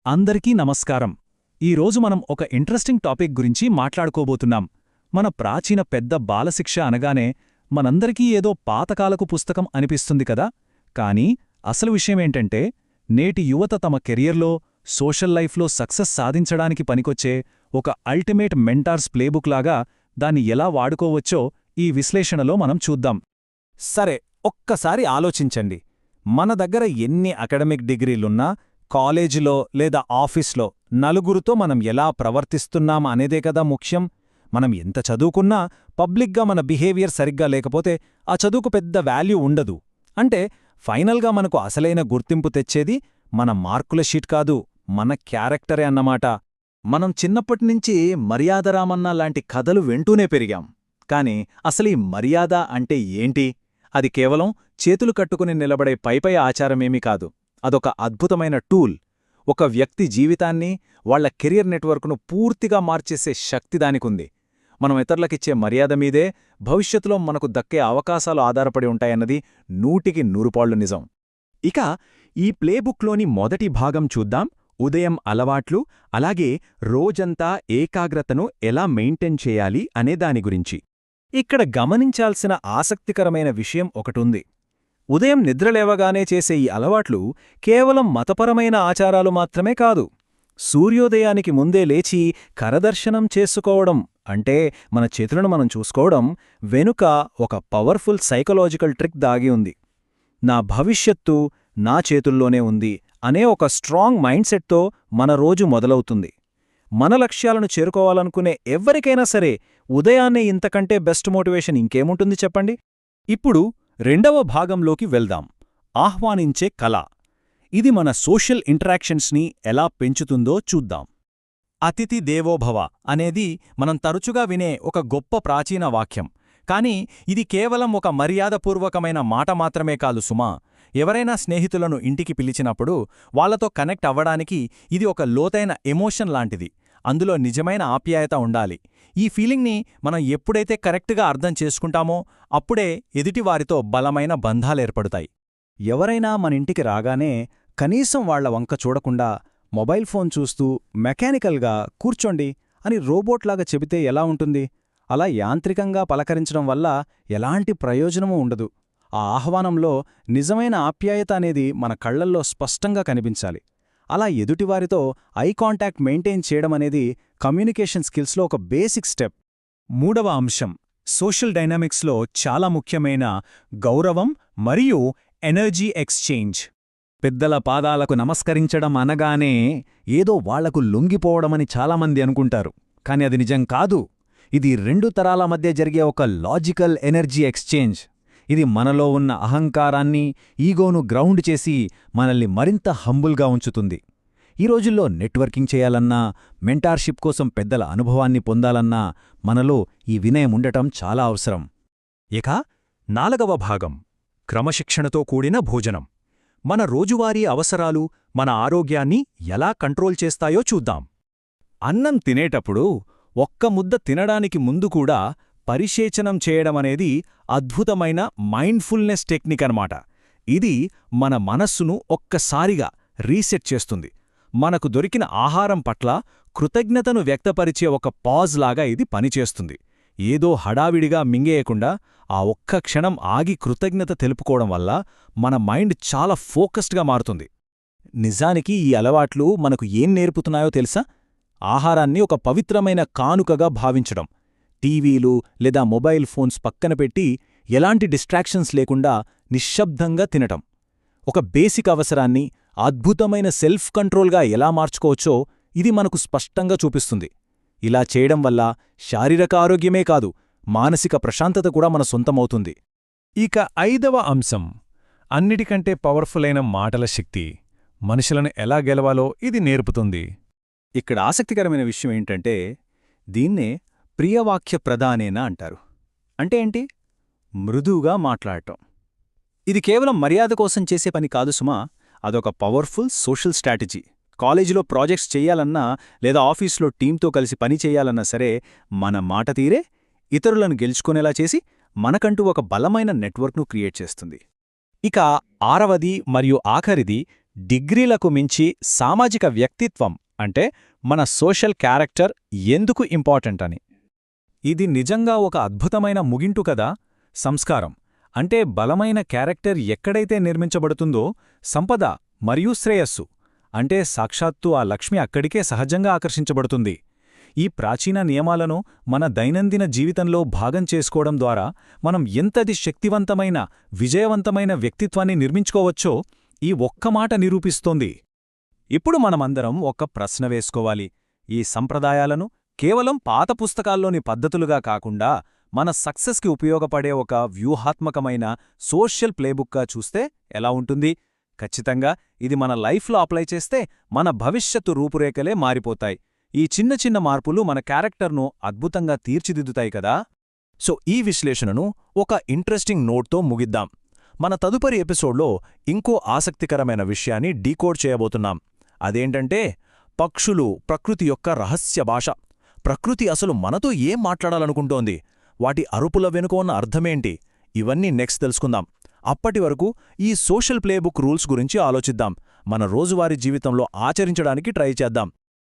అందరికీ నమస్కారం. ఈరోజు మనం ఒక ఇంట్రెస్టింగ్ టాపిక్ గురించి మాట్లాడుకోబోతున్నాం. మన ప్రాచీన పెద్ద బాలశిక్ష అనగానే మనందరికీ ఏదో పాతకాలపు పుస్తకం అనిపిస్తుంది కదా. కానీ అసలు విషయమేంటంటే నేటి యువత తమ కెరియర్లో, సోషల్ లైఫ్లో సక్సెస్ సాధించడానికి పనికొచ్చే ఒక అల్టిమేట్ మెంటార్స్ ప్లేబుక్ లాగా దాన్ని ఎలా వాడుకోవచ్చో ఈ విశ్లేషణలో మనం చూద్దాం. సరే, ఒక్కసారి ఆలోచించండి. మన దగ్గర ఎన్ని అకాడమిక్ డిగ్రీలున్నా కాలేజీలో లేదా ఆఫీస్లో నలుగురితో మనం ఎలా ప్రవర్తిస్తున్నాం అనేదే కదా ముఖ్యం. మనం ఎంత చదువుకున్నా పబ్లిక్గా మన బిహేవియర్ సరిగ్గా లేకపోతే ఆ చదువుకు పెద్ద వాల్యూ ఉండదు. అంటే ఫైనల్గా మనకు అసలైన గుర్తింపు తెచ్చేది మన మార్కుల షీట్ కాదు, మన క్యారెక్టరే అన్నమాట. మనం చిన్నప్పటినుంచి మర్యాదరామన్న లాంటి కథలు వింటూనే పెరిగాం. కాని అసలీ మర్యాద అంటే ఏంటి? అది కేవలం చేతులు కట్టుకుని నిలబడే పైపై ఆచారమేమీ కాదు. అదొక అద్భుతమైన టూల్. ఒక వ్యక్తి జీవితాన్ని, వాళ్ల కెరియర్ నెట్వర్క్ను పూర్తిగా మార్చేసే శక్తి దానికుంది. మనం ఇతరులకిచ్చే మర్యాద మీదే భవిష్యత్తులో మనకు దక్కే అవకాశాలు ఆధారపడి ఉంటాయన్నది 100% నిజం. ఇక ఈ ప్లేబుక్లోని మొదటి భాగం చూద్దాం. ఉదయం అలవాట్లు, అలాగే రోజంతా ఏకాగ్రతను ఎలా మెయింటైన్ చేయాలి అనే దాని గురించి. ఇక్కడ గమనించాల్సిన ఆసక్తికరమైన విషయం ఒకటుంది. ఉదయం నిద్రలేవగానే చేసే ఈ అలవాట్లు కేవలం మతపరమైన ఆచారాలు మాత్రమే కాదు. సూర్యోదయానికి ముందే లేచి కరదర్శనం చేసుకోవడం, అంటే మన చేతులను మనం చూసుకోవడం వెనుక ఒక పవర్ఫుల్ సైకలాజికల్ ట్రిక్ దాగి ఉంది. నా భవిష్యత్తు నా చేతుల్లోనే ఉంది అనే ఒక స్ట్రాంగ్ మైండ్ సెట్తో మన రోజు మొదలవుతుంది. మన లక్ష్యాలను చేరుకోవాలనుకునే ఎవ్వరికైనా సరే ఉదయాన్నే ఇంతకంటే బెస్ట్ మోటివేషన్ ఇంకేముంటుంది చెప్పండి. ఇప్పుడు రెండవ భాగంలోకి వెళ్దాం. ఆహ్వానించే కళ. ఇది మన సోషల్ ఇంటరాక్షన్స్ని ఎలా పెంచుతుందో చూద్దాం. అతిథి దేవోభవ అనేది మనం తరచుగా వినే ఒక గొప్ప ప్రాచీన వాక్యం. కాని ఇది కేవలం ఒక మర్యాదపూర్వకమైన మాట మాత్రమే కాదు సుమా. ఎవరైనా స్నేహితులను ఇంటికి పిలిచినప్పుడు వాళ్లతో కనెక్ట్ అవ్వడానికి ఇది ఒక లోతైన ఎమోషన్ లాంటిది. అందులో నిజమైన ఆప్యాయత ఉండాలి. ఈ ఫీలింగ్ని మనం ఎప్పుడైతే కరెక్ట్గా అర్థం చేసుకుంటామో అప్పుడే ఎదుటివారితో బలమైన బంధాలేర్పడతాయి. ఎవరైనా మనింటికి రాగానే కనీసం వాళ్ల వంక చూడకుండా మొబైల్ ఫోన్ చూస్తూ మెకానికల్గా కూర్చోండి అని రోబోట్లాగా చెబితే ఎలా ఉంటుంది? అలా యాంత్రికంగా పలకరించడం వల్ల ఎలాంటి ప్రయోజనమూ ఉండదు. ఆ ఆహ్వానంలో నిజమైన ఆప్యాయత అనేది మన కళ్లల్లో స్పష్టంగా కనిపించాలి. అలా ఎదుటివారితో ఐ కాంటాక్ట్ మెయింటైన్ చేయడమనేది కమ్యూనికేషన్ స్కిల్స్లో ఒక బేసిక్ స్టెప్. మూడవ అంశం సోషల్ డైనామిక్స్లో చాలా ముఖ్యమైన గౌరవం మరియు ఎనర్జీ ఎక్స్చేంజ్. పెద్దల పాదాలకు నమస్కరించడం అనగానే ఏదో వాళ్లకు లొంగిపోవడమని చాలామంది అనుకుంటారు. కాని అది నిజం కాదు. ఇది 2 తరాల మధ్య జరిగే ఒక లాజికల్ ఎనర్జీ ఎక్స్చేంజ్. ఇది మనలో ఉన్న అహంకారాన్ని, ఈగోను గ్రౌండ్ చేసి మనల్ని మరింత హంబుల్గా ఉంచుతుంది. ఈ రోజుల్లో నెట్వర్కింగ్ చేయాలన్నా, మెంటార్షిప్ కోసం పెద్దల అనుభవాన్ని పొందాలన్నా మనలో ఈ వినయం ఉండటం చాలా అవసరం. ఇక 4వ భాగం క్రమశిక్షణతో కూడిన భోజనం. మన రోజువారీ అవసరాలు మన ఆరోగ్యాన్ని ఎలా కంట్రోల్ చేస్తాయో చూద్దాం. అన్నం తినేటప్పుడు ఒక్క ముద్ద తినడానికి ముందు కూడా పరిశేచనం చేయడమనేది అద్భుతమైన మైండ్ఫుల్నెస్ టెక్నిక్ అన్నమాట. ఇది మన మనస్సును ఒక్కసారిగా రీసెట్ చేస్తుంది. మనకు దొరికిన ఆహారం పట్ల కృతజ్ఞతను వ్యక్తపరిచే ఒక పాజ్ లాగా ఇది పనిచేస్తుంది. ఏదో హడావిడిగా మింగేయకుండా ఆ ఒక్క క్షణం ఆగి కృతజ్ఞత తెలుపుకోవడం వల్ల మన మైండ్ చాలా ఫోకస్డ్గా మారుతుంది. నిజానికి ఈ అలవాట్లు మనకు ఏం నేర్పుతున్నాయో తెలుసా? ఆహారాన్ని ఒక పవిత్రమైన కానుకగా భావించడం. టీవీలు లేదా మొబైల్ ఫోన్స్ పక్కన పెట్టి ఎలాంటి డిస్ట్రాక్షన్స్ లేకుండా నిశ్శబ్దంగా తినటం. ఒక బేసిక్ అవసరాన్ని అద్భుతమైన సెల్ఫ్ కంట్రోల్గా ఎలా మార్చుకోవచ్చో ఇది మనకు స్పష్టంగా చూపిస్తుంది. ఇలా చేయడం వల్ల శారీరక ఆరోగ్యమే కాదు, మానసిక ప్రశాంతత కూడా మన సొంతమవుతుంది. ఇక 5వ అంశం అన్నిటికంటే పవర్ఫుల్ అయిన మాటల శక్తి. మనుషులను ఎలా గెలవాలో ఇది నేర్పుతుంది. ఇక్కడ ఆసక్తికరమైన విషయం ఏంటంటే దీన్నే ప్రియవాక్య ప్రదానేన అంటారు. అంటే ఏంటి? మృదువుగా మాట్లాడటం. ఇది కేవలం మర్యాద కోసం చేసే పని కాదు సుమా. అదొక పవర్ఫుల్ సోషల్ స్ట్రాటజీ. కాలేజీలో ప్రాజెక్ట్స్ చెయ్యాలన్నా లేదా ఆఫీస్లో టీంతో కలిసి పని చెయ్యాలన్నా సరే మన మాట తీరే ఇతరులను గెలుచుకునేలా చేసి మనకంటూ ఒక బలమైన నెట్వర్క్ను క్రియేట్ చేస్తుంది. ఇక 6వది మరియు ఆఖరిది డిగ్రీలకు మించి సామాజిక వ్యక్తిత్వం అంటే మన సోషల్ క్యారెక్టర్ ఎందుకు ఇంపార్టెంట్ అని. ఇది నిజంగా ఒక అద్భుతమైన ముగింటు కదా. సంస్కారం అంటే బలమైన క్యారెక్టర్ ఎక్కడైతే నిర్మించబడుతుందో సంపద మరియు శ్రేయస్సు అంటే సాక్షాత్తు ఆ లక్ష్మి అక్కడికే సహజంగా ఆకర్షించబడుతుంది. ఈ ప్రాచీన నియమాలను మన దైనందిన జీవితంలో భాగం చేసుకోవడం ద్వారా మనం ఎంతది శక్తివంతమైన విజయవంతమైన వ్యక్తిత్వాన్ని నిర్మించుకోవచ్చో ఈ ఒక్క మాట నిరూపిస్తోంది. ఇప్పుడు మనమందరం ఒక ప్రశ్న వేసుకోవాలి. ఈ సంప్రదాయాలను కేవలం పాత పుస్తకాల్లోని పద్ధతులుగా కాకుండా మన సక్సెస్కి ఉపయోగపడే ఒక వ్యూహాత్మకమైన సోషల్ ప్లేబుక్గా చూస్తే ఎలా ఉంటుంది? ఖచ్చితంగా ఇది మన లైఫ్లో అప్లై చేస్తే మన భవిష్యత్తు రూపురేఖలే మారిపోతాయి. ఈ చిన్న చిన్న మార్పులు మన క్యారెక్టర్ను అద్భుతంగా తీర్చిదిద్దుతాయి కదా. సో ఈ విశ్లేషణను ఒక ఇంట్రెస్టింగ్ నోట్తో ముగిద్దాం. మన తదుపరి ఎపిసోడ్లో ఇంకో ఆసక్తికరమైన విషయాన్ని డీకోడ్ చేయబోతున్నాం. అదేంటంటే పక్షులు ప్రకృతి యొక్క రహస్య భాష. ప్రకృతి అసలు మనతో ఏం మాట్లాడాలనుకుంటోంది, వాటి అరుపుల వెనుక ఉన్న అర్థమేంటి, ఇవన్నీ నెక్స్ట్ తెలుసుకుందాం. అప్పటి వరకు ఈ సోషల్ ప్లేబుక్ రూల్స్ గురించి ఆలోచిద్దాం. మన రోజువారీ జీవితంలో ఆచరించడానికి ట్రై చేద్దాం.